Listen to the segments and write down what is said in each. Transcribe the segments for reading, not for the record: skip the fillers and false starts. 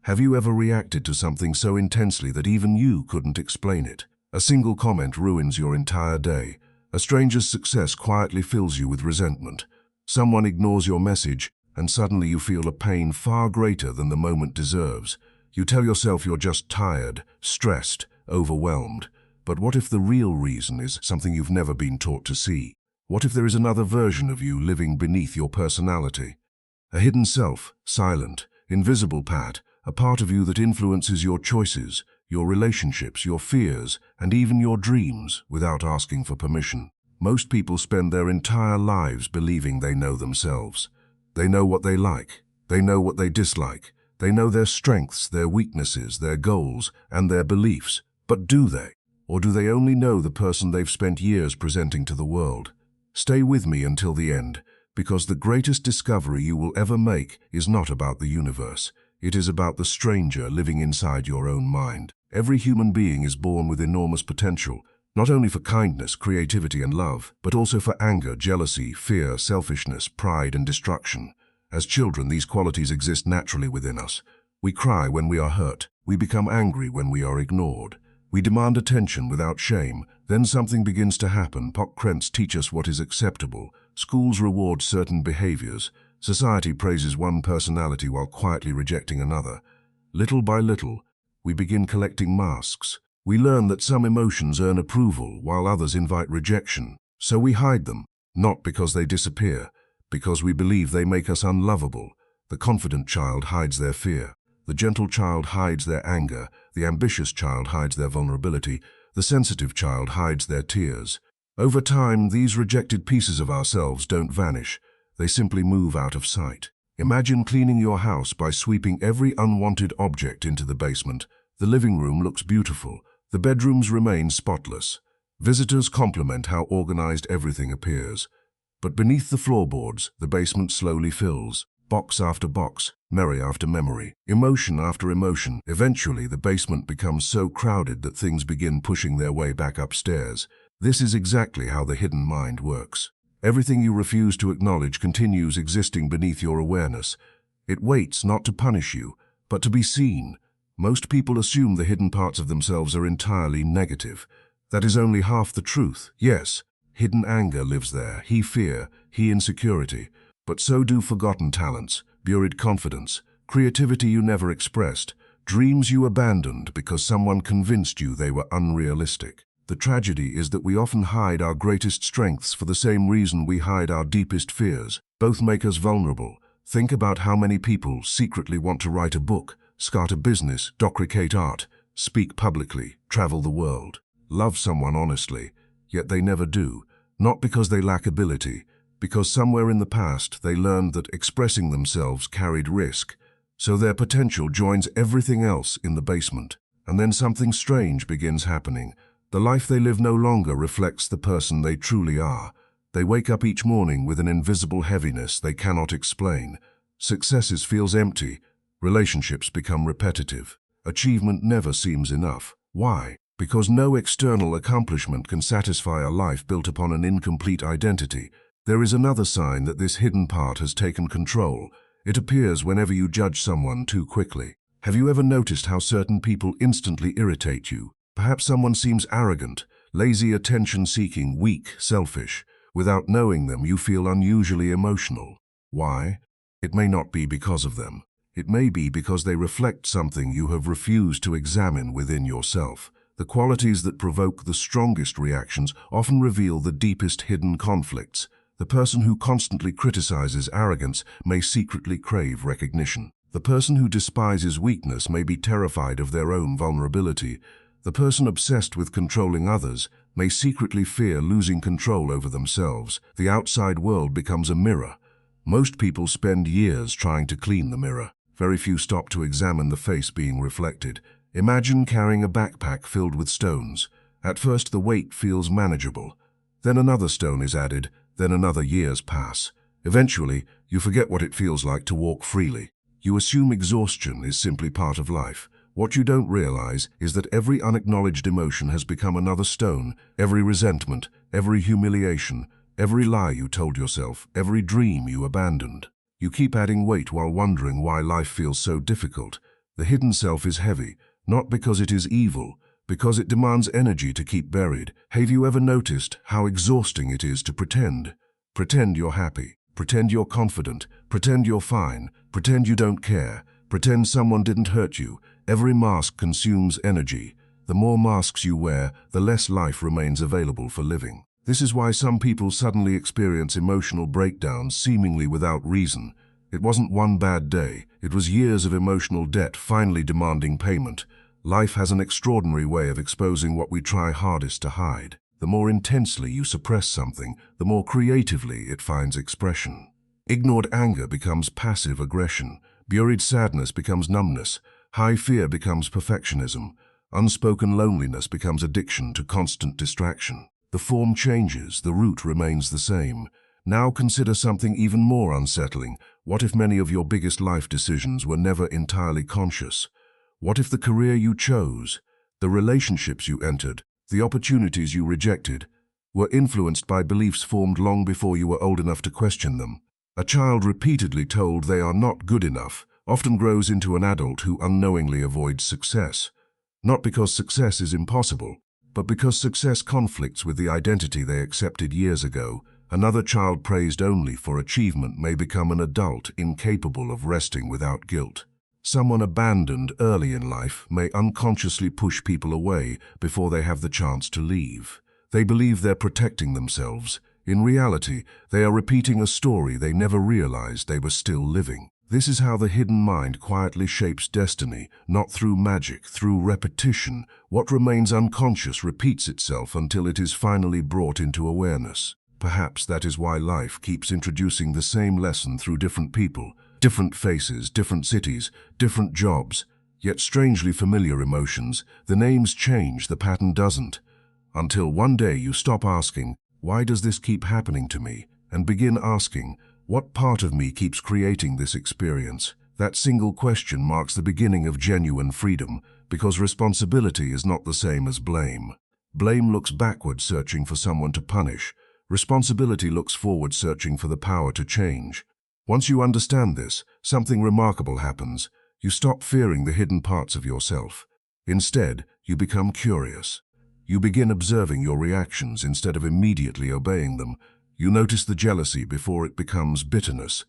Have you ever reacted to something so intensely that even you couldn't explain it? A single comment ruins your entire day. A stranger's success quietly fills you with resentment. Someone ignores your message, and suddenly you feel a pain far greater than the moment deserves. You tell yourself you're just tired, stressed, overwhelmed. But what if the real reason is something you've never been taught to see? What if there is another version of you living beneath your personality? A hidden self, silent, invisible a part of you that influences your choices, your relationships, your fears, and even your dreams without asking for permission. Most people spend their entire lives believing they know themselves. They know what they like. They know what they dislike. They know their strengths, their weaknesses, their goals, and their beliefs. But do they? Or do they only know the person they've spent years presenting to the world? Stay with me until the end, because the greatest discovery you will ever make is not about the universe. It is about the stranger living inside your own mind. Every human being is born with enormous potential, not only for kindness, creativity, and love, but also for anger, jealousy, fear, selfishness, pride, and destruction. As children, these qualities exist naturally within us. We cry when we are hurt. We become angry when we are ignored. We demand attention without shame. Then something begins to happen. Parents teach us what is acceptable. Schools reward certain behaviors. Society praises one personality while quietly rejecting another. Little by little, we begin collecting masks. We learn that some emotions earn approval while others invite rejection. So we hide them, not because they disappear, because we believe they make us unlovable. The confident child hides their fear. The gentle child hides their anger. The ambitious child hides their vulnerability. The sensitive child hides their tears. Over time, these rejected pieces of ourselves don't vanish. They simply move out of sight. Imagine cleaning your house by sweeping every unwanted object into the basement. The living room looks beautiful. The bedrooms remain spotless. Visitors compliment how organized everything appears. But beneath the floorboards, the basement slowly fills. Box after box, memory after memory, emotion after emotion. Eventually, the basement becomes so crowded that things begin pushing their way back upstairs. This is exactly how the hidden mind works. Everything you refuse to acknowledge continues existing beneath your awareness. It waits not to punish you, but to be seen. Most people assume the hidden parts of themselves are entirely negative. That is only half the truth. Yes, hidden anger lives there, fear, insecurity. But so do forgotten talents, buried confidence, creativity you never expressed, dreams you abandoned because someone convinced you they were unrealistic. The tragedy is that we often hide our greatest strengths for the same reason we hide our deepest fears. Both make us vulnerable. Think about how many people secretly want to write a book, start a business, create art, speak publicly, travel the world, love someone honestly, yet they never do. Not because they lack ability, because somewhere in the past they learned that expressing themselves carried risk. So their potential joins everything else in the basement. And then something strange begins happening. The life they live no longer reflects the person they truly are. They wake up each morning with an invisible heaviness they cannot explain. Successes feels empty. Relationships become repetitive. Achievement never seems enough. Why? Because no external accomplishment can satisfy a life built upon an incomplete identity. There is another sign that this hidden part has taken control. It appears whenever you judge someone too quickly. Have you ever noticed how certain people instantly irritate you? Perhaps someone seems arrogant, lazy, attention-seeking, weak, selfish. Without knowing them, you feel unusually emotional. Why? It may not be because of them. It may be because they reflect something you have refused to examine within yourself. The qualities that provoke the strongest reactions often reveal the deepest hidden conflicts. The person who constantly criticizes arrogance may secretly crave recognition. The person who despises weakness may be terrified of their own vulnerability. The person obsessed with controlling others may secretly fear losing control over themselves. The outside world becomes a mirror. Most people spend years trying to clean the mirror. Very few stop to examine the face being reflected. Imagine carrying a backpack filled with stones. At first the weight feels manageable. Then another stone is added, then another. Years pass. Eventually, you forget what it feels like to walk freely. You assume exhaustion is simply part of life. What you don't realize is that every unacknowledged emotion has become another stone. Every resentment, every humiliation, every lie you told yourself, every dream you abandoned. You keep adding weight while wondering why life feels so difficult. The hidden self is heavy, not because it is evil, because it demands energy to keep buried. Have you ever noticed how exhausting it is to pretend? Pretend you're happy, pretend you're confident, pretend you're fine, pretend you don't care, pretend someone didn't hurt you. Every mask consumes energy. The more masks you wear, the less life remains available for living. This is why some people suddenly experience emotional breakdowns seemingly without reason. It wasn't one bad day, it was years of emotional debt finally demanding payment. Life has an extraordinary way of exposing what we try hardest to hide. The more intensely you suppress something, the more creatively it finds expression. Ignored anger becomes passive aggression. Buried sadness becomes numbness. High fear becomes perfectionism. Unspoken loneliness becomes addiction to constant distraction. The form changes, the root remains the same. Now consider something even more unsettling. What if many of your biggest life decisions were never entirely conscious? What if the career you chose, the relationships you entered, the opportunities you rejected, were influenced by beliefs formed long before you were old enough to question them? A child repeatedly told they are not good enough often grows into an adult who unknowingly avoids success. Not because success is impossible, but because success conflicts with the identity they accepted years ago. Another child praised only for achievement may become an adult incapable of resting without guilt. Someone abandoned early in life may unconsciously push people away before they have the chance to leave. They believe they're protecting themselves. In reality, they are repeating a story they never realized they were still living. This is how the hidden mind quietly shapes destiny, not through magic, through repetition. What remains unconscious repeats itself until it is finally brought into awareness. Perhaps that is why life keeps introducing the same lesson through different people, different faces, different cities, different jobs, yet strangely familiar emotions. The names change, the pattern doesn't. Until one day you stop asking, "Why does this keep happening to me?" and begin asking, "What part of me keeps creating this experience?" That single question marks the beginning of genuine freedom, because responsibility is not the same as blame. Blame looks backward, searching for someone to punish. Responsibility looks forward, searching for the power to change. Once you understand this, something remarkable happens. You stop fearing the hidden parts of yourself. Instead, you become curious. You begin observing your reactions instead of immediately obeying them. You notice the jealousy before it becomes bitterness.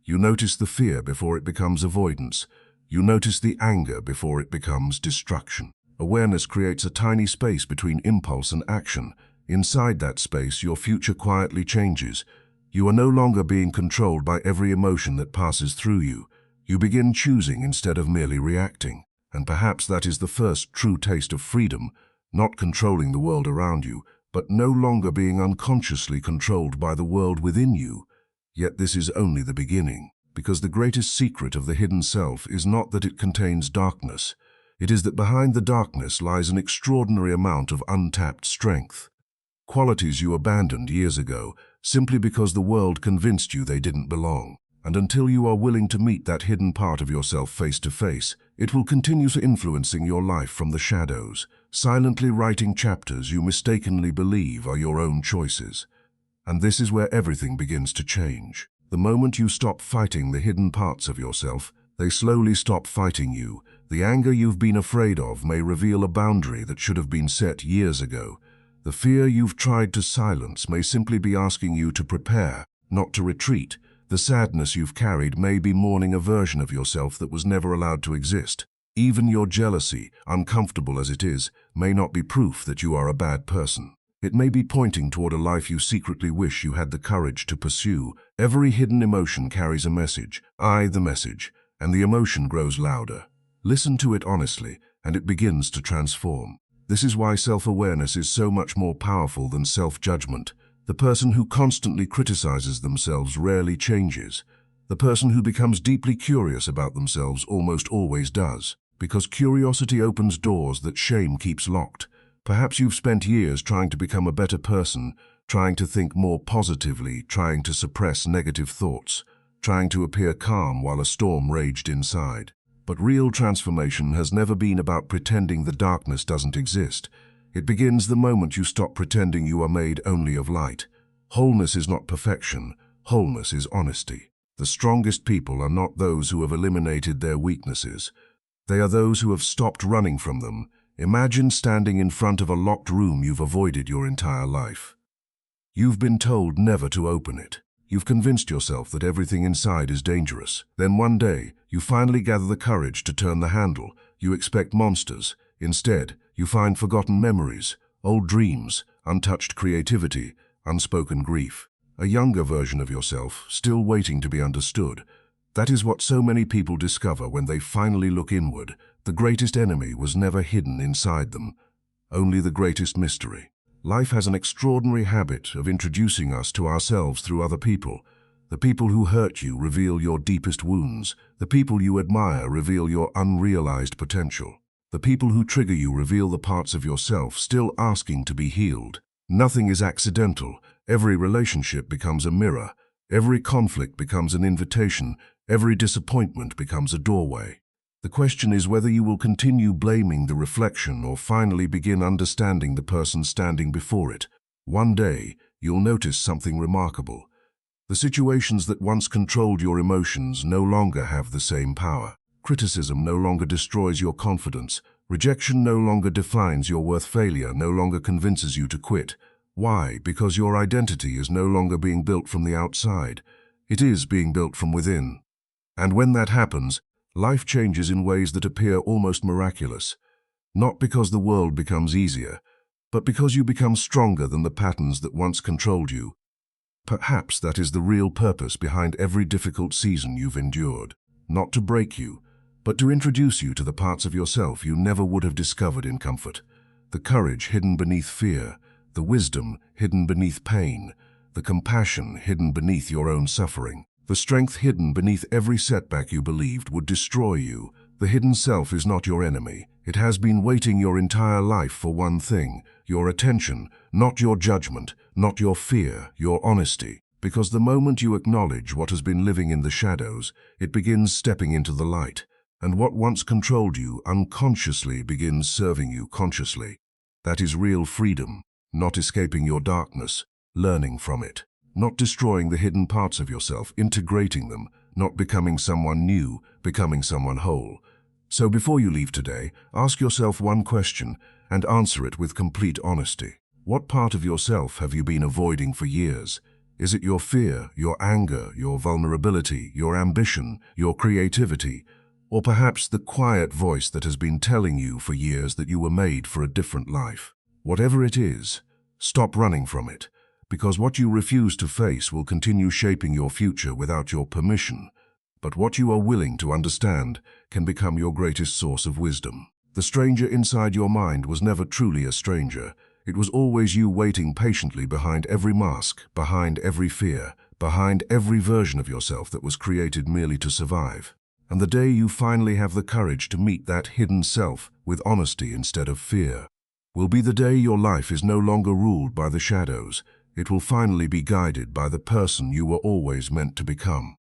You notice the fear before it becomes avoidance. You notice the anger before it becomes destruction. Awareness creates a tiny space between impulse and action. Inside that space, your future quietly changes. You are no longer being controlled by every emotion that passes through you. You begin choosing instead of merely reacting. And perhaps that is the first true taste of freedom, not controlling the world around you, but no longer being unconsciously controlled by the world within you. Yet this is only the beginning, because the greatest secret of the hidden self is not that it contains darkness. It is that behind the darkness lies an extraordinary amount of untapped strength. Qualities you abandoned years ago, simply because the world convinced you they didn't belong. And until you are willing to meet that hidden part of yourself face to face, it will continue influencing your life from the shadows, silently writing chapters you mistakenly believe are your own choices. And this is where everything begins to change. The moment you stop fighting the hidden parts of yourself, they slowly stop fighting you. The anger you've been afraid of may reveal a boundary that should have been set years ago. The fear you've tried to silence may simply be asking you to prepare, not to retreat. The sadness you've carried may be mourning a version of yourself that was never allowed to exist. Even your jealousy, uncomfortable as it is, may not be proof that you are a bad person. It may be pointing toward a life you secretly wish you had the courage to pursue. Every hidden emotion carries a message, the message, and the emotion grows louder. Listen to it honestly, and it begins to transform. This is why self-awareness is so much more powerful than self-judgment. The person who constantly criticizes themselves rarely changes. The person who becomes deeply curious about themselves almost always does, because curiosity opens doors that shame keeps locked. Perhaps you've spent years trying to become a better person, trying to think more positively, trying to suppress negative thoughts, trying to appear calm while a storm raged inside. But real transformation has never been about pretending the darkness doesn't exist. It begins the moment you stop pretending you are made only of light. Wholeness is not perfection. Wholeness is honesty. The strongest people are not those who have eliminated their weaknesses, They are those who have stopped running from them. Imagine standing in front of a locked room you've avoided your entire life. You've been told never to open it. You've convinced yourself that everything inside is dangerous. Then one day, you finally gather the courage to turn the handle. You expect monsters. Instead, you find forgotten memories, old dreams, untouched creativity, unspoken grief. A younger version of yourself, still waiting to be understood. That is what so many people discover when they finally look inward. The greatest enemy was never hidden inside them, only the greatest mystery. Life has an extraordinary habit of introducing us to ourselves through other people. The people who hurt you reveal your deepest wounds. The people you admire reveal your unrealized potential. The people who trigger you reveal the parts of yourself still asking to be healed. Nothing is accidental. Every relationship becomes a mirror. Every conflict becomes an invitation. Every disappointment becomes a doorway. The question is whether you will continue blaming the reflection or finally begin understanding the person standing before it. One day, you'll notice something remarkable. The situations that once controlled your emotions no longer have the same power. Criticism no longer destroys your confidence. Rejection no longer defines your worth. Failure no longer convinces you to quit. Why? Because your identity is no longer being built from the outside. It is being built from within. And when that happens, life changes in ways that appear almost miraculous. Not because the world becomes easier, but because you become stronger than the patterns that once controlled you. Perhaps that is the real purpose behind every difficult season you've endured. Not to break you, but to introduce you to the parts of yourself you never would have discovered in comfort. The courage hidden beneath fear, the wisdom hidden beneath pain, the compassion hidden beneath your own suffering. The strength hidden beneath every setback you believed would destroy you. The hidden self is not your enemy. It has been waiting your entire life for one thing, your attention, not your judgment, not your fear, your honesty. Because the moment you acknowledge what has been living in the shadows, it begins stepping into the light. And what once controlled you unconsciously begins serving you consciously. That is real freedom, not escaping your darkness, learning from it. Not destroying the hidden parts of yourself, integrating them, not becoming someone new, becoming someone whole. So before you leave today, ask yourself one question and answer it with complete honesty. What part of yourself have you been avoiding for years? Is it your fear, your anger, your vulnerability, your ambition, your creativity, or perhaps the quiet voice that has been telling you for years that you were made for a different life? Whatever it is, stop running from it. Because what you refuse to face will continue shaping your future without your permission. But what you are willing to understand can become your greatest source of wisdom. The stranger inside your mind was never truly a stranger. It was always you waiting patiently behind every mask, behind every fear, behind every version of yourself that was created merely to survive. And the day you finally have the courage to meet that hidden self with honesty instead of fear, will be the day your life is no longer ruled by the shadows. It will finally be guided by the person you were always meant to become.